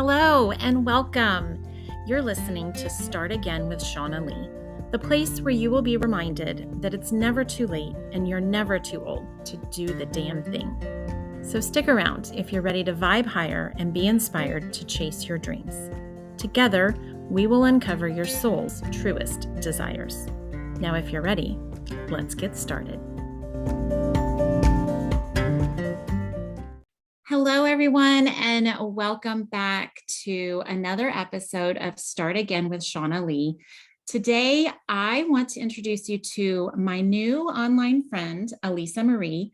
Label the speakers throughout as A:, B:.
A: Hello and welcome. You're listening to Start Again with Shauna Lee, the place where you will be reminded that it's never too late and you're never too old to do the damn thing. So stick around if you're ready to vibe higher and be inspired to chase your dreams. Together, we will uncover your soul's truest desires. Now, if you're ready, let's get started. Hello, everyone, and welcome back to another episode of Start Again with Shauna Lee. Today, I want to introduce you to my new online friend, Alisa Marie,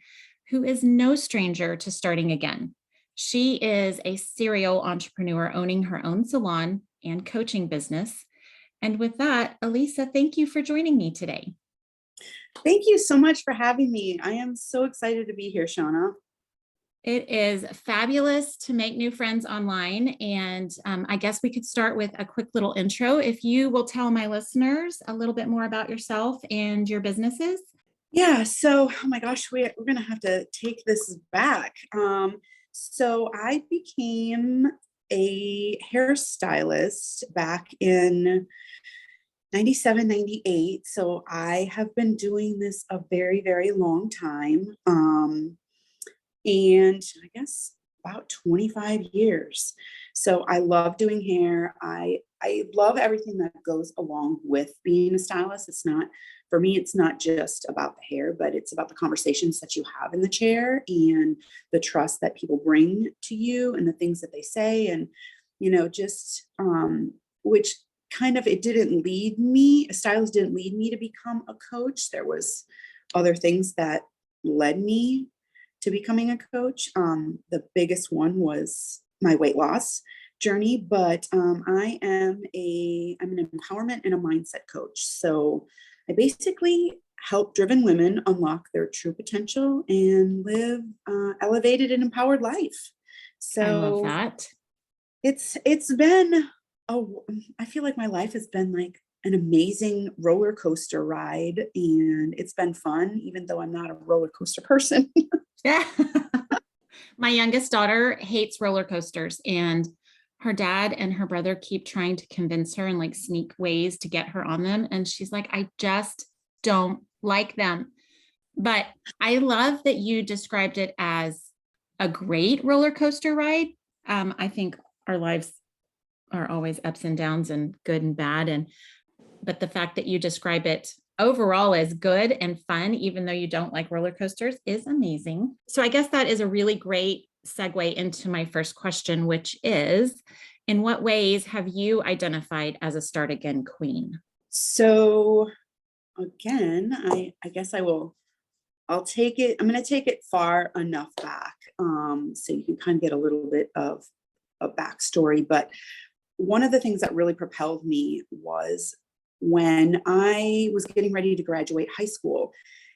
A: who is no stranger to starting again. She is a serial entrepreneur owning her own salon and coaching business. And with that, Alisa, thank you for joining me today.
B: Thank you so much for having me. I am so excited to be here, Shauna.
A: It is fabulous to make new friends online. And I guess we could start with a quick little intro. If you will tell my listeners a little bit more about yourself and your businesses.
B: Yeah, so, oh my gosh, we're going to have to take this back. So I became a hairstylist back in 97, 98. So I have been doing this a very, very long time. And I guess about 25 years. So I love doing hair. I love everything that goes along with being a stylist. For me, it's not just about the hair, but it's about the conversations that you have in the chair and the trust that people bring to you and the things that they say. And, which kind of, a stylist didn't lead me to become a coach. There was other things that led me to becoming a coach. The biggest one was my weight loss journey, but I'm an empowerment and a mindset coach. So I basically help driven women unlock their true potential and live elevated and empowered life. So
A: I love that.
B: It's been I feel like my life has been like an amazing roller coaster ride, and it's been fun, even though I'm not a roller coaster person.
A: Yeah. My youngest daughter hates roller coasters, and her dad and her brother keep trying to convince her and like sneak ways to get her on them. And she's like, I just don't like them. But I love that you described it as a great roller coaster ride. I think our lives are always ups and downs and good and bad. But the fact that you describe it overall as good and fun, even though you don't like roller coasters, is amazing. So I guess that is a really great segue into my first question, which is, in what ways have you identified as a Start Again queen?
B: So again, I guess I'll take it. I'm going to take it far enough back so you can kind of get a little bit of a backstory. But one of the things that really propelled me was when I was getting ready to graduate high school,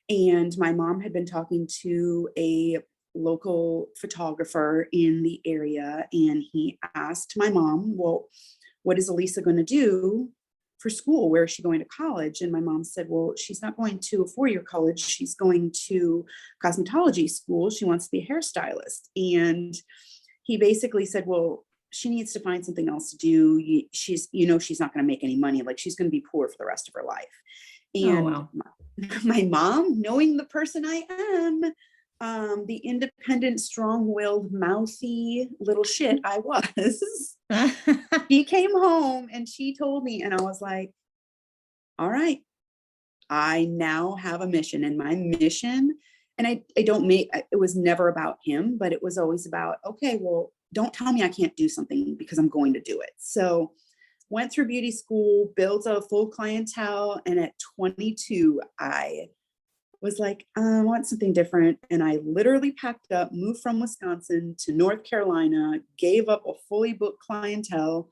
B: and my mom had been talking to a local photographer in the area, and he asked my mom, well, what is Alisa going to do for school? Where is she going to college? And my mom said, well, she's not going to a four-year college. She's going to cosmetology school. She wants to be a hairstylist. And he basically said, well, she needs to find something else to do. She's not going to make any money. Like, she's going to be poor for the rest of her life. And my mom, knowing the person I am, the independent, strong-willed, mouthy little shit I was, she came home and she told me, and I was like, all right, I now have a mission. And my mission, and it was never about him, but it was always about, okay, well, don't tell me I can't do something, because I'm going to do it. So went through beauty school, built a full clientele. And at 22, I was like, I want something different. And I literally packed up, moved from Wisconsin to North Carolina, gave up a fully booked clientele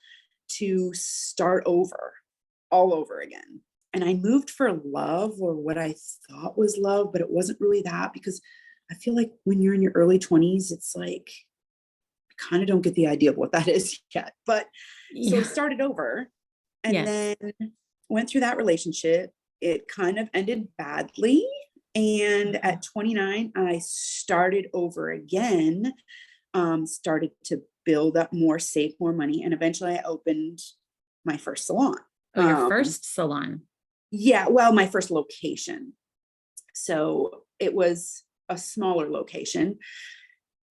B: to start all over again. And I moved for love, or what I thought was love, but it wasn't really that, because I feel like when you're in your early 20s, it's like, kind of don't get the idea of what that is yet. But so I started over, and then went through that relationship. It kind of ended badly. And at 29, I started over again, started to build up more, save more money. And eventually I opened my first salon.
A: Oh, your first salon.
B: Yeah, well, my first location. So it was a smaller location.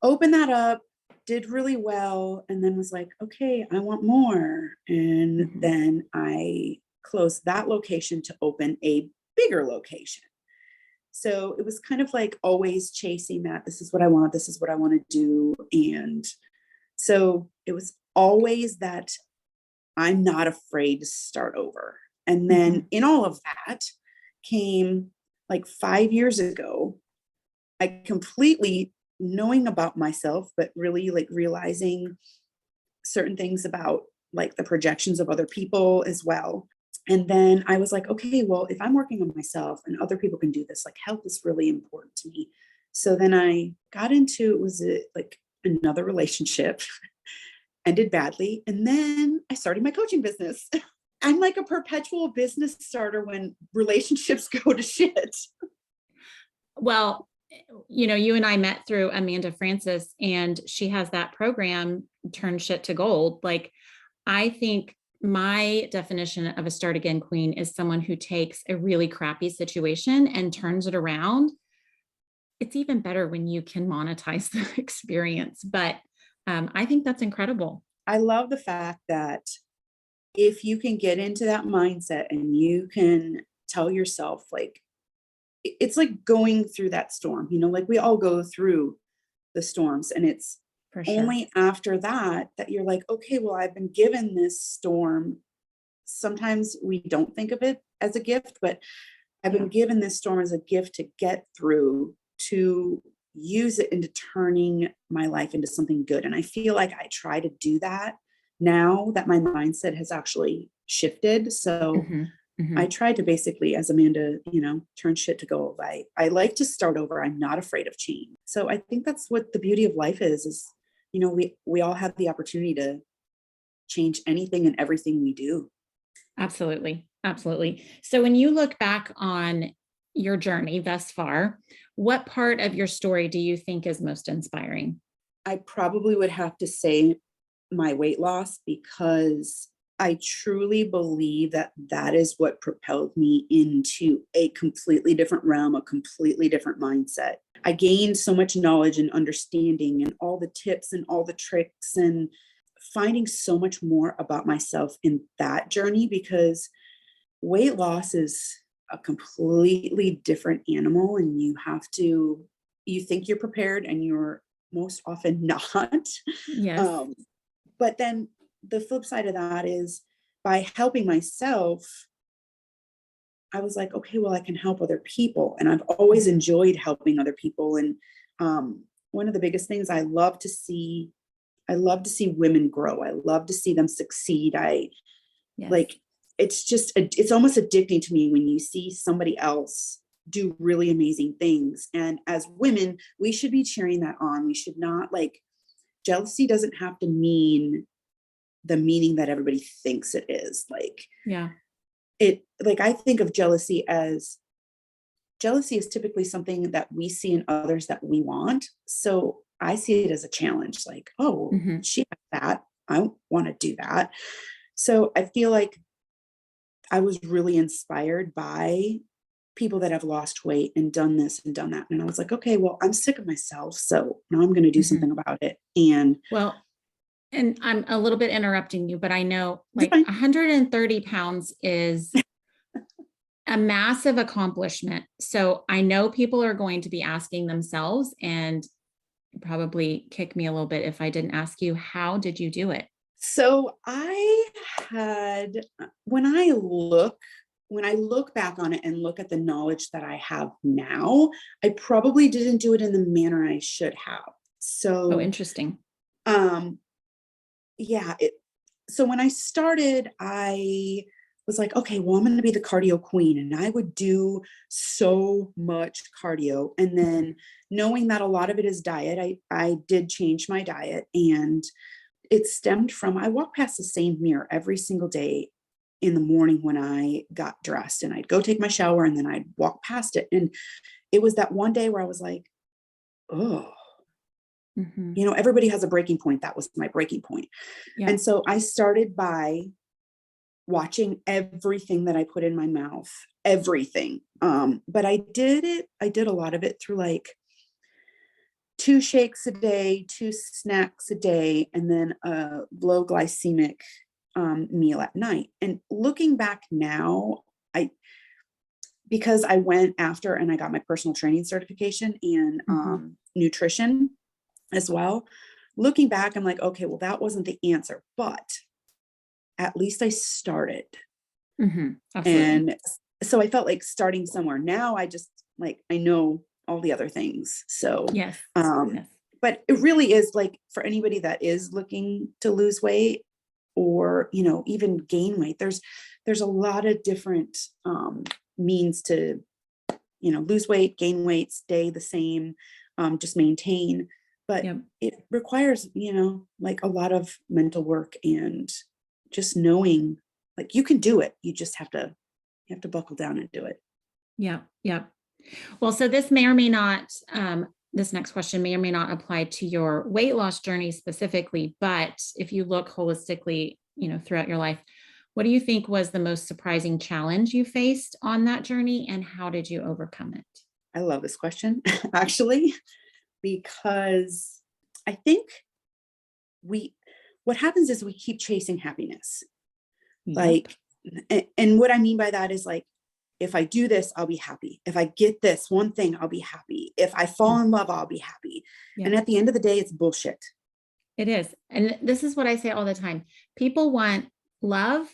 B: Opened that up, did really well, and then was like, okay, I want more. And then I closed that location to open a bigger location. So it was kind of like always chasing that. This is what I want. This is what I want to do. And so it was always that I'm not afraid to start over. And then in all of that came like 5 years ago, I completely knowing about myself, but really like realizing certain things about like the projections of other people as well. And then I was like, okay, well, if I'm working on myself and other people can do this, like health is really important to me. So then I got into, like another relationship, ended badly. And then I started my coaching business. I'm like a perpetual business starter when relationships go to shit.
A: Well, you and I met through Amanda Francis, and she has that program, Turn Shit to Gold. Like, I think my definition of a start again queen is someone who takes a really crappy situation and turns it around. It's even better when you can monetize the experience, but I think that's incredible.
B: I love the fact that if you can get into that mindset and you can tell yourself, like, it's like going through that storm, like we all go through the storms, and it's
A: For sure.
B: only after that you're like, okay, well, I've been given this storm. Sometimes we don't think of it as a gift, but I've been given this storm as a gift to get through, to use it into turning my life into something good. And I feel like I try to do that now that my mindset has actually shifted. So I tried to basically, as Amanda, turn shit to gold. I like to start over. I'm not afraid of change. So I think that's what the beauty of life is, we all have the opportunity to change anything and everything we do.
A: Absolutely. Absolutely. So when you look back on your journey thus far, what part of your story do you think is most inspiring?
B: I probably would have to say my weight loss, because I truly believe that that is what propelled me into a completely different realm, a completely different mindset. I gained so much knowledge and understanding and all the tips and all the tricks, and finding so much more about myself in that journey, because weight loss is a completely different animal, and you think you're prepared and you're most often not.
A: Yes.
B: But then the flip side of that is, by helping myself, I was like, okay, well, I can help other people. And I've always enjoyed helping other people. And one of the biggest things I love to see women grow. I love to see them succeed. Like, it's almost addicting to me when you see somebody else do really amazing things. And as women, we should be cheering that on. We should not, like, jealousy doesn't have to mean the meaning that everybody thinks it is. Like, I think of jealousy is typically something that we see in others that we want. So I see it as a challenge, like, oh, she has that, I want to do that. So I feel like I was really inspired by people that have lost weight and done this and done that. And I was like, okay, well, I'm sick of myself. So now I'm going to do something about it. And
A: and I'm a little bit interrupting you, but I know like 130 pounds is a massive accomplishment. So I know people are going to be asking themselves, and probably kick me a little bit if I didn't ask you, how did you do it?
B: So when I look back on it and look at the knowledge that I have now, I probably didn't do it in the manner I should have. So,
A: interesting.
B: Yeah. So when I started, I was like, okay, well, I'm going to be the cardio queen. And I would do so much cardio. And then knowing that a lot of it is diet, I did change my diet, and it stemmed from, I walked past the same mirror every single day in the morning when I got dressed, and I'd go take my shower and then I'd walk past it. And it was that one day where I was like, oh,
A: Mhm.
B: Everybody has a breaking point. That was my breaking point.
A: Yeah.
B: And so I started by watching everything that I put in my mouth, everything. But I did a lot of it through like 2 shakes a day, 2 snacks a day, and then a low glycemic meal at night. And looking back now, I because I went after and I got my personal training certification in
A: Mhm.
B: nutrition as well. Looking back, I'm like, okay, well, that wasn't the answer, but at least I started.
A: Mhm. Absolutely.
B: And so I felt like starting somewhere. Now I just like, I know all the other things. So,
A: Yes.
B: um,
A: Yes.
B: but it really is like for anybody that is looking to lose weight or, even gain weight, there's a lot of different means to, lose weight, gain weight, stay the same, just maintain. But
A: Yep.
B: it requires, like a lot of mental work and just knowing like you can do it. You have to buckle down and do it.
A: Yeah. Yeah. Well, so this may or may not, this next question may or may not apply to your weight loss journey specifically, but if you look holistically, throughout your life, what do you think was the most surprising challenge you faced on that journey and how did you overcome it?
B: I love this question actually, because I think we what happens is we keep chasing happiness.
A: Yep.
B: Like, and what I mean by that is like, if I do this, I'll be happy. If I get this one thing, I'll be happy. If I fall
A: Mm.
B: in love, I'll be happy. And
A: Yep.
B: at the end of the day, it's bullshit.
A: It is. And this is what I say all the time. People want love,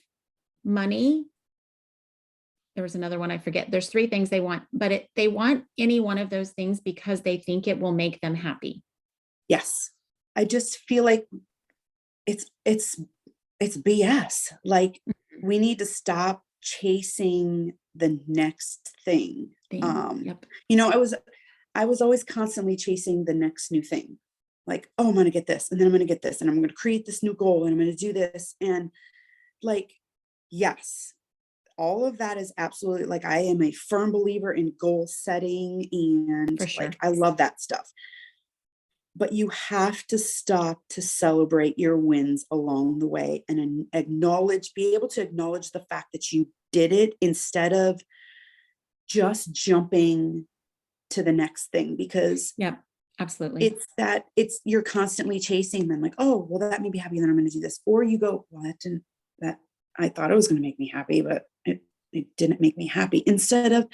A: money. There was another one I forget. There's three things they want, but they want any one of those things because they think it will make them happy.
B: Yes. I just feel like it's it's it's BS. Like
A: Mhm.
B: we need to stop chasing the next thing.
A: Thing.
B: Um,
A: Yep.
B: I was always constantly chasing the next new thing. Like, oh, I'm gonna get this, and then I'm gonna get this, and I'm gonna create this new goal, and I'm gonna do this. And like, yes, all of that is absolutely like I am a firm believer in goal setting and
A: For
B: like
A: sure.
B: I love that stuff. But you have to stop to celebrate your wins along the way and be able to acknowledge the fact that you did it instead of just jumping to the next thing because
A: Yep. Absolutely.
B: you're constantly chasing them like, oh, well, that made me happy, then I'm going to do this. Or you go, well, that I thought it was going to make me happy, but it didn't make me happy. Instead of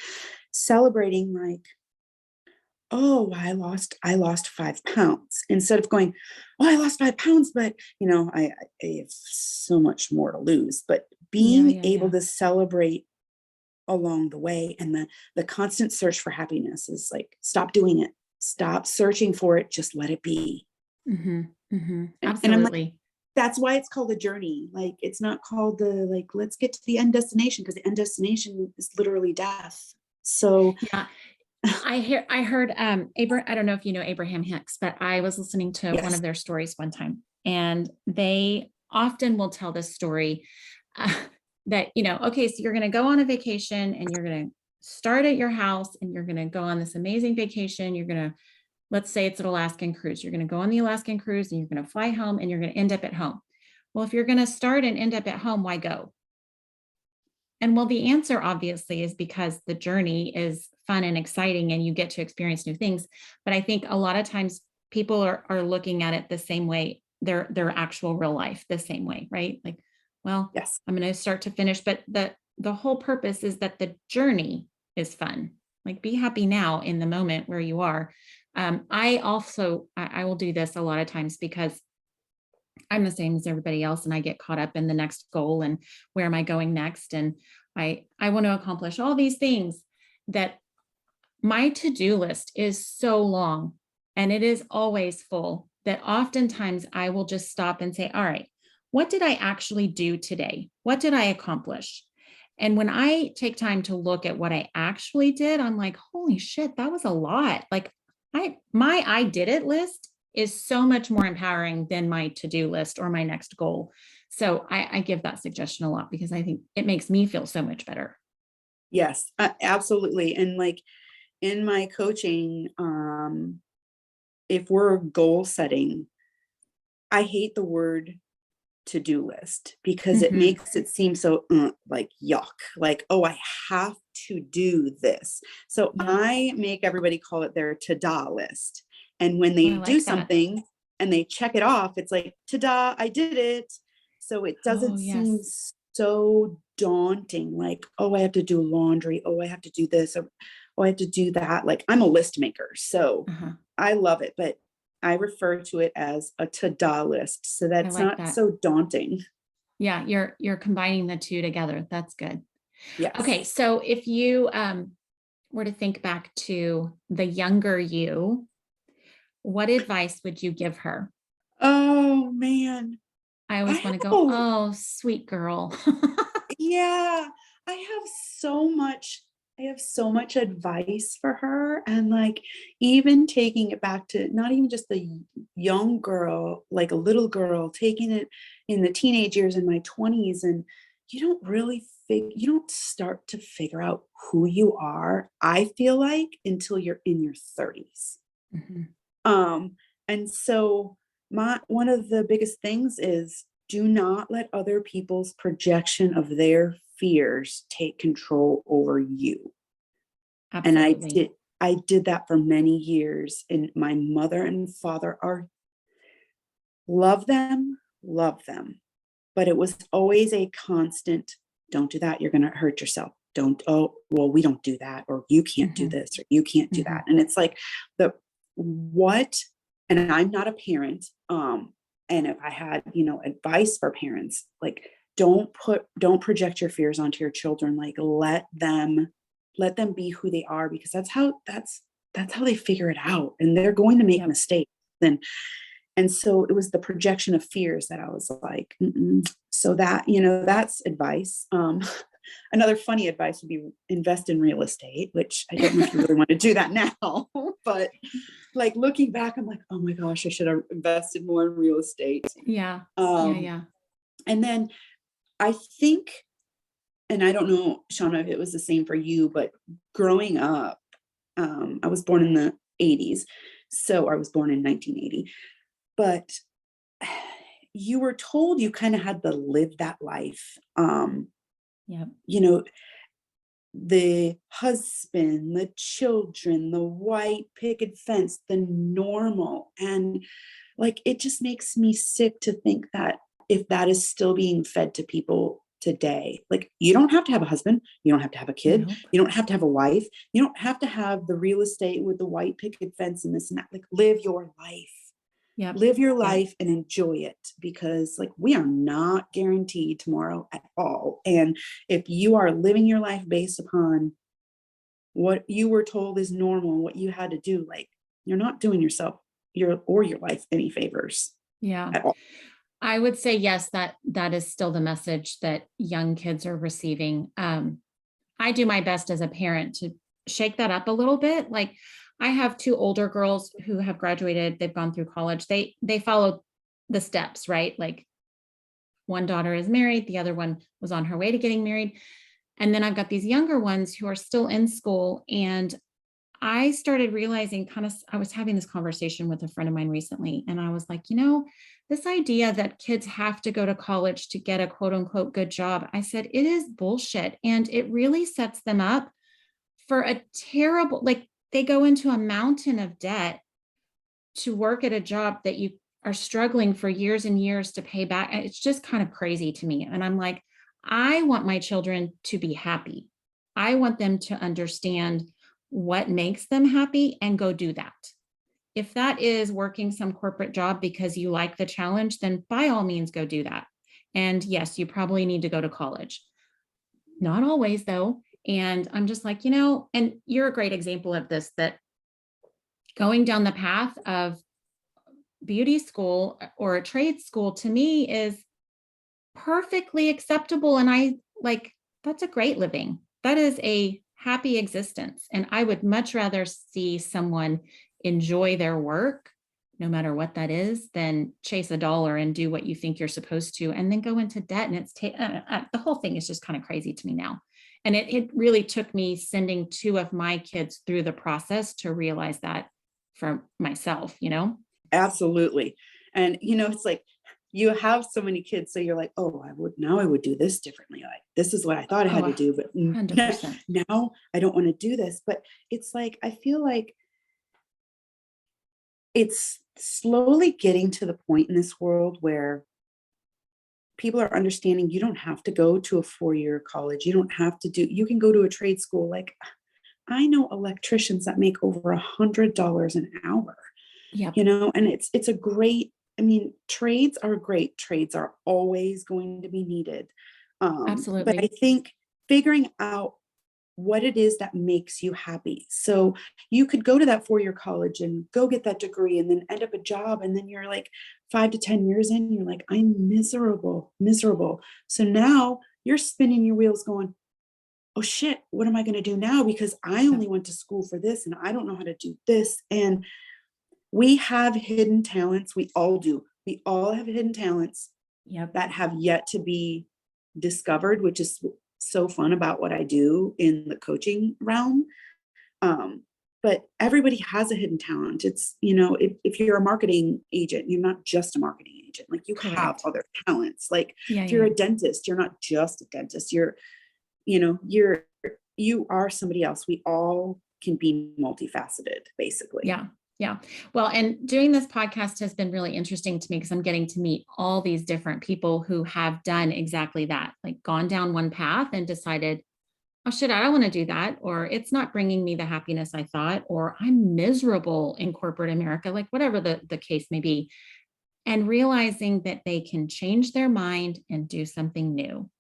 B: celebrating like, oh, I lost 5 pounds instead of going, oh, I lost 5 pounds, but I have so much more to lose. But
A: Yeah.
B: being
A: Yeah.
B: able
A: Yeah.
B: to celebrate along the way and the constant search for happiness is like, stop doing it. Stop searching for it. Just let it be.
A: Hmm. Hmm.
B: And I'm like,
A: Absolutely.
B: that's why it's called a journey. Like it's not called the like, let's get to the end destination because the end destination is literally death. So
A: Yeah. I heard I don't know if you know Abraham Hicks, but I was listening to one
B: yes.
A: of their stories one time, and they often will tell this story uh, that, okay, so you're going to go on a vacation and you're going to start at your house and you're going to go on this amazing vacation. You're going to, let's say it's an Alaskan cruise. You're going to go on the Alaskan cruise and you're going to fly home and you're going to end up at home. Well, if you're going to start and end up at home, why go? And well, the answer obviously is because the journey is fun and exciting and you get to experience new things. But I think a lot of times people are looking at it the same way, their actual real life, the same way, right? Like, well,
B: Yes.
A: I'm going to start to finish, but the whole purpose is that the journey is fun. Like be happy now in the moment where you are. I also I will do this a lot of times because I'm the same as everybody else and I get caught up in the next goal and where am I going next? And I want to accomplish all these things that my to-do list is so long and it is always full that oftentimes I will just stop and say, all right, what did I actually do today? What did I accomplish? And when I take time to look at what I actually did, I'm like, holy shit, that was a lot. Like I did it list is so much more empowering than my to-do list or my next goal. So I give that suggestion a lot because I think it makes me feel so much better.
B: Yes, absolutely. And like in my coaching, if we're goal setting, I hate the word to-do list because it
A: Mhm.
B: makes it seem so like yuck, like, oh, I have to do this. So
A: Yep.
B: I make everybody call it their ta-da list. And when
A: Oh, I
B: they do
A: like that.
B: something and they check it off, it's like, ta-da, I did it. So it
A: Oh,
B: doesn't seem
A: yes.
B: so daunting, like, oh, I have to do laundry, oh, I have to do this, or oh, I have to do that. Like, I'm a list maker, so
A: Uh-huh.
B: I love it, but I refer to it as a to-do list, so
A: I
B: that's
A: like
B: not
A: that.
B: so daunting.
A: Yeah, you're combining the two together. That's good.
B: Yes.
A: Okay, so if you were to think back to the younger you, what advice would you give her?
B: Oh, man.
A: I
B: I
A: always want
B: have
A: to go,
B: a
A: oh, sweet girl.
B: yeah, I have so much advice for her, and, like, even taking it back to not even just the young girl, like a little girl, taking it in the teenage years in my 20s, and you don't start to figure out who you are, I feel like, until you're in your 30s.
A: Mhm.
B: Um, and so my one of the biggest things is do not let other people's projection of their fears take control over you. And
A: Absolutely.
B: I did that for many years. And my mother and father are love them. But it was always a constant, don't do that, you're gonna hurt yourself. Don't, oh, well, we don't do that, or you can't do
A: Mhm.
B: this, or you can't do that.
A: Mhm.
B: And it's like the what and I'm not a parent, and if I had, advice for parents, like don't project your fears onto your children. Like let them be who they are because that's how they figure it out. And they're going to make
A: Yep.
B: mistakes. And so it was the projection of fears that I was like, mm-mm. So that, that's advice. Another funny advice would be invest in real estate, which I don't know if you really want to do that now, but like looking back, I'm like, oh my gosh, I should have invested more in real estate.
A: Yeah. Yeah.
B: Um,
A: Yeah.
B: and then I think, and I don't know, Shauna, if it was the same for you, but growing up, I was born in the 80s. So I was born in 1980, but you were told you kind of had to live that life.
A: Yep.
B: You know, the husband, the children, the white picket fence, the normal. And like, it just makes me sick to think that if that is still being fed to people today, like, you don't have to have a husband, you don't have to have a kid,
A: Nope.
B: you don't have to have a wife, you don't have to have the real estate with the white picket fence and this and that. Like,
A: Yep.
B: live your
A: Yep.
B: life and enjoy it because like we are not guaranteed tomorrow at all. And if you are living your life based upon what you were told is normal, what you had to do, like you're not doing yourself your life any favors
A: Yeah.
B: at all.
A: I would say yes, that is still the message that young kids are receiving. I do my best as a parent to shake that up a little bit. Like I have two older girls who have graduated, they've gone through college. They follow the steps, right? Like one daughter is married, the other one was on her way to getting married. And then I've got these younger ones who are still in school. And I started realizing I was having this conversation with a friend of mine recently, and I was like, this idea that kids have to go to college to get a quote unquote good job, I said, it is bullshit. And it really sets them up for a terrible, like, they go into a mountain of debt to work at a job that you are struggling for years and years to pay back. It's just kind of crazy to me. And I'm like, I want my children to be happy. I want them to understand what makes them happy and go do that. If that is working some corporate job because you like the challenge, then by all means go do that. And yes, you probably need to go to college. Not always, though. And I'm just like, and you're a great example of this, that going down the path of beauty school or a trade school to me is perfectly acceptable. And I like, that's a great living. That is a happy existence. And I would much rather see someone enjoy their work, no matter what that is, than chase a dollar and do what you think you're supposed to and then go into debt. And the whole thing is just kind of crazy to me now. And it really took me sending two of my kids through the process to realize that for myself, you know?
B: Absolutely. And, it's like you have so many kids. So you're like, oh, I would do this differently. Like, this is what I thought I had to
A: Oh,
B: do. But
A: 100%.
B: now I don't want to do this. But it's like, I feel like it's slowly getting to the point in this world where people are understanding you don't have to go to a 4-year college. You can go to a trade school. Like, I know electricians that make over $100 an hour,
A: Yep,
B: and it's a great, I mean, trades are great. Trades are always going to be needed. But I
A: absolutely.
B: think figuring out what it is that makes you happy. So you could go to that 4-year college and go get that degree and then end up a job. And then you're like 5 to 10 years in, you're like, I'm miserable, miserable. So now you're spinning your wheels going, oh shit, what am I going to do now? Because I
A: Yep,
B: only went to school for this and I don't know how to do this. And we have hidden talents. We all do. We all have hidden talents
A: yep,
B: that have yet to be discovered, which is so fun about what I do in the coaching realm. Um, but everybody has a hidden talent. It's, if you're a marketing agent, you're not just a marketing agent. Like, you have
A: correct.
B: other talents. Like,
A: Yeah,
B: if
A: yeah,
B: you're
A: yeah.
B: a dentist, you're not just a dentist. You are somebody else. We all can be multifaceted, basically.
A: Yeah. Yeah. Well, and doing this podcast has been really interesting to me because I'm getting to meet all these different people who have done exactly that, like gone down one path and decided, oh shit, I don't want to do that. Or it's not bringing me the happiness I thought, or I'm miserable in corporate America, like whatever the case may be. And realizing that they can change their mind and do something new.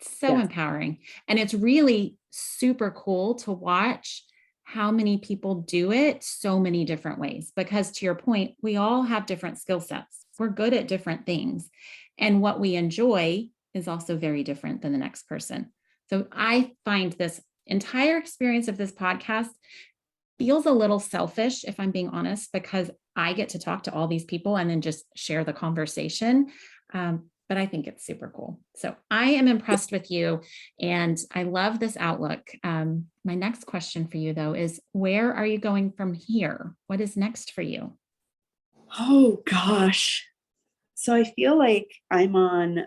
A: So
B: Yes.
A: empowering. And it's really super cool to watch how many people do it so many different ways. Because to your point, we all have different skill sets. We're good at different things. And what we enjoy is also very different than the next person. So I find this entire experience of this podcast feels a little selfish, if I'm being honest, because I get to talk to all these people and then just share the conversation. But I think it's super cool. So I am impressed with you and I love this outlook. My next question for you, though, is where are you going from here? What is next for you?
B: Oh gosh. So I feel like I'm on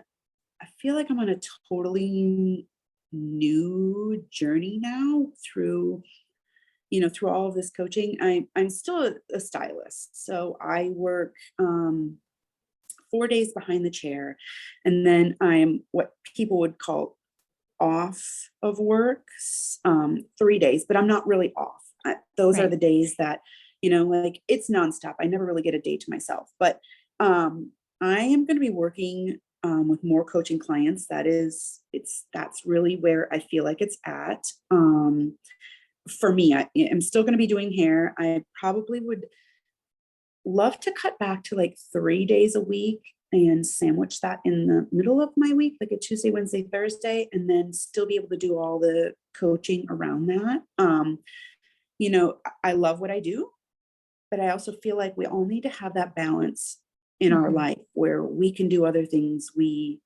B: a totally new journey now through all of this coaching. I'm still a stylist. So I work 4 days behind the chair. And then I'm what people would call off of work 3 days, but I'm not really off. Those are
A: Right.
B: the days that, like, it's nonstop. I never really get a day to myself. But I am going to be working with more coaching clients. That's really where I feel like it's at. For me, I am still going to be doing hair. I probably would love to cut back to like 3 days a week and sandwich that in the middle of my week, like a Tuesday, Wednesday, Thursday, and then still be able to do all the coaching around that. I love what I do, but I also feel like we all need to have that balance in our
A: Mhm.
B: life where we can do other things we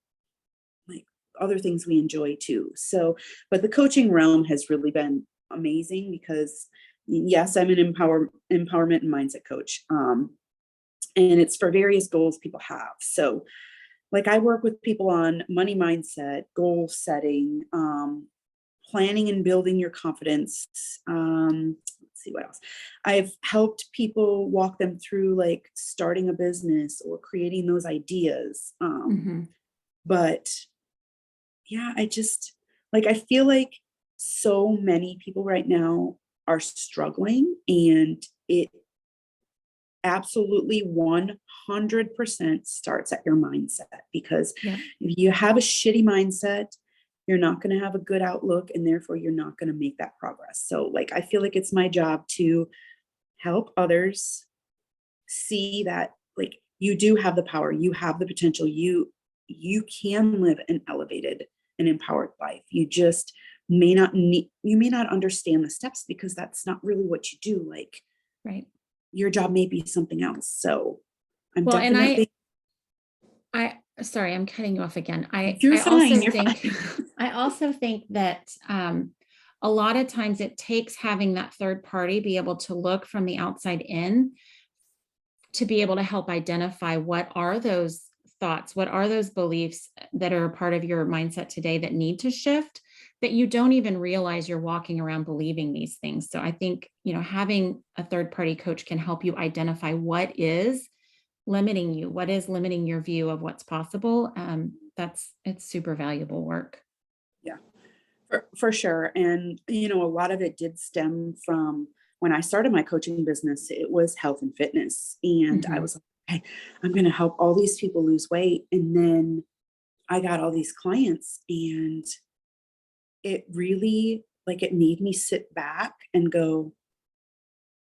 B: enjoy too. So, but the coaching realm has really been amazing because yes, I'm an empowerment and mindset coach. And it's for various goals people have. So, like, I work with people on money mindset, goal setting, planning and building your confidence. Let's see what else. I've helped people walk them through like starting a business or creating those ideas.
A: Mhm.
B: But yeah, I feel like so many people right now are struggling, and it absolutely 100% starts at your mindset, because
A: Yep.
B: if you have a shitty mindset, you're not going to have a good outlook, and therefore you're not going to make that progress. So, like, I feel like it's my job to help others see that, like, you do have the power, you have the potential, you can live an elevated and empowered life. You may not understand the steps because that's not really what you do. Like,
A: Right.
B: your job may be something else. So I'm
A: Well, and
B: definitely
A: sorry, I'm cutting you off again. I
B: you're
A: I also
B: fine, you're
A: think
B: fine.
A: I also think that a lot of times it takes having that third party be able to look from the outside in to be able to help identify what are those thoughts, what are those beliefs that are a part of your mindset today that need to shift, that you don't even realize you're walking around believing these things. So I think, having a third party coach can help you identify what is limiting you, what is limiting your view of what's possible. It's super valuable work.
B: Yeah, for sure. And, a lot of it did stem from when I started my coaching business. It was health and fitness. And I
A: Mhm.
B: was like, hey, I'm going to help all these people lose weight. And then I got all these clients, and it really, like, it made me sit back and go,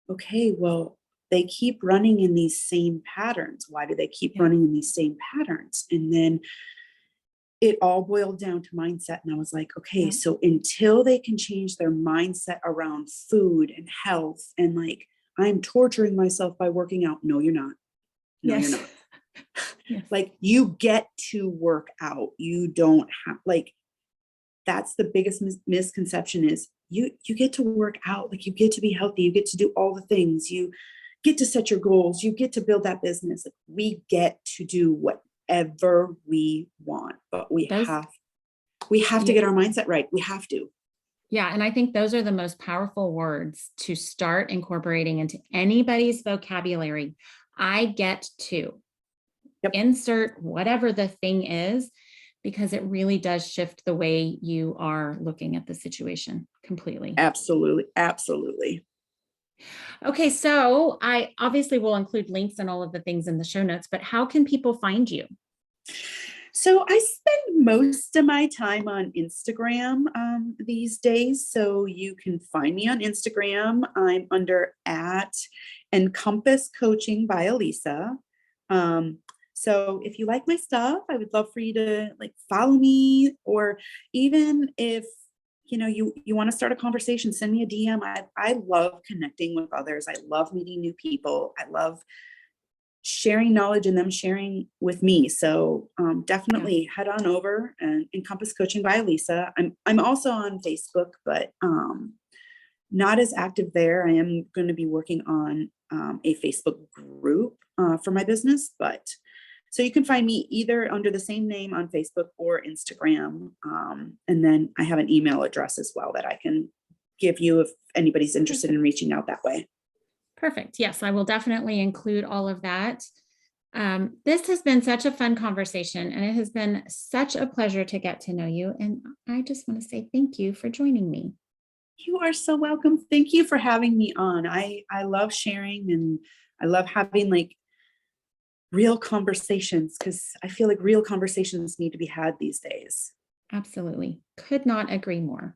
B: okay, well, they keep running in these same patterns. Why do they keep
A: Yeah.
B: running in these same patterns? And then it all boiled down to mindset. And I was like, okay,
A: Yeah.
B: so until they can change their mindset around food and health, and like, I'm torturing myself by working out. No, you're not. No, you're
A: Yes.
B: not.
A: Yes.
B: Like, you get to work out. You don't have, like, that's the biggest misconception is you get to work out. Like, you get to be healthy. You get to do all the things. You get to set your goals. You get to build that business. Like, we get to do whatever we want, but we
A: Those,
B: have to
A: yeah,
B: get our mindset right. We have to.
A: yeah. And I think those are the most powerful words to start incorporating into anybody's vocabulary. I get to
B: Yep.
A: insert whatever the thing is, because it really does shift the way you are looking at the situation completely.
B: Absolutely. Absolutely.
A: Okay, so I obviously will include links and all of the things in the show notes, but how can people find you?
B: So I spend most of my time on Instagram these days. So you can find me on Instagram. I'm under at Encompass Coaching by Aliisa. So if you like my stuff, I would love for you to like follow me, or even if you want to start a conversation, send me a DM. I love connecting with others. I love meeting new people. I love sharing knowledge and them sharing with me. So
A: Yeah.
B: definitely head on over and Encompass Coaching by Aliisa. I'm also on Facebook, but not as active there. I am going to be working on a Facebook group for my business, but so you can find me either under the same name on Facebook or Instagram. And then I have an email address as well that I can give you if anybody's interested in
A: Perfect.
B: reaching out that way.
A: Perfect. Yes, I will definitely include all of that. This has been such a fun conversation, and it has been such a pleasure to get to know you. And I just want to say thank you for joining me.
B: You are so welcome. Thank you for having me on. I love sharing, and I love having like real conversations, because I feel like real conversations need to be had these days.
A: Absolutely. Could not agree more.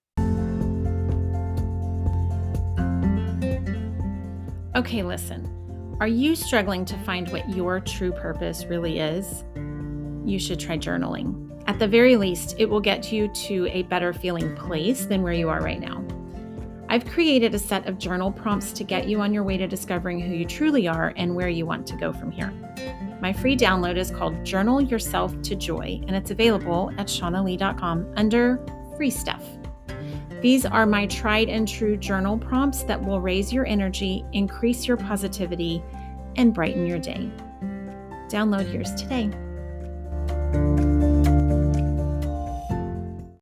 A: Okay, listen. Are you struggling to find what your true purpose really is? You should try journaling. At the very least, it will get you to a better feeling place than where you are right now. I've created a set of journal prompts to get you on your way to discovering who you truly are and where you want to go from here. My free download is called Journal Yourself to Joy, and it's available at shaunalee.com under Free Stuff. These are my tried and true journal prompts that will raise your energy, increase your positivity, and brighten your day. Download yours today.